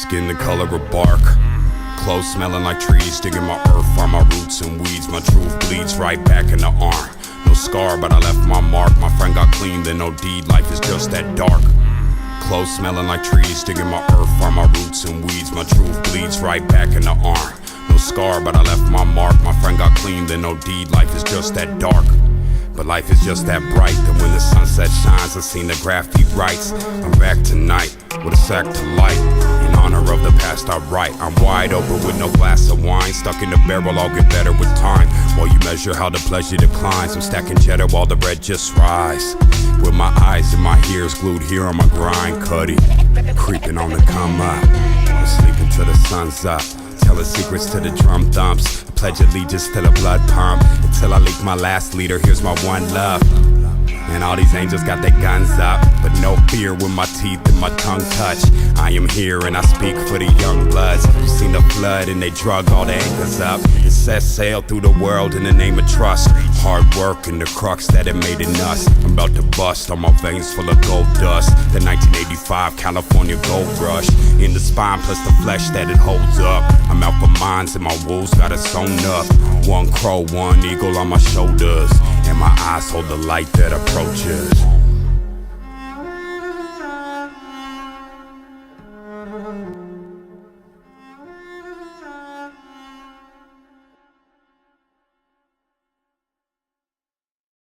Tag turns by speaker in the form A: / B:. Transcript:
A: skin the color of bark. Clothes smelling like trees, digging my earth, find my roots and weeds. My truth bleeds right back in the arm. No scar, but I left my mark. My friend got clean, then no deed. Life is just that dark. Clothes smelling like trees, digging my earth, find my roots and weeds. My truth bleeds right back in the arm. No scar, but I left my mark. My friend got clean, then no deed. Life is just that dark. But life is just that bright, that when the sunset shines, I seen the graffiti writes. I'm back tonight, with a sack to light. In honor of the past I write. I'm wide open with no glass of wine. Stuck in the barrel, I'll get better with time. While you measure how the pleasure declines, I'm stacking cheddar while the bread just rise. With my eyes and my ears glued here on my grind, Cuddy. Creeping on the come up, I'm sleeping till the sun's up. Telling secrets to the drum thumps. Pledge allegiance to the blood pump. Until I leak my last leader, here's my one love. And all these angels got their guns up, but no fear when my teeth and my tongue touch. I am here and I speak for the young bloods. You seen the flood and they drug all the anchors up. It set sail through the world in the name of trust. Hard work and the crux that it made in us. I'm about to bust on my veins full of gold dust. The 1985 California gold rush. In the spine plus the flesh that it holds up. I'm out for mines and my wolves got it sewn up. One crow, one eagle on my shoulders. And my eyes hold the light that approaches.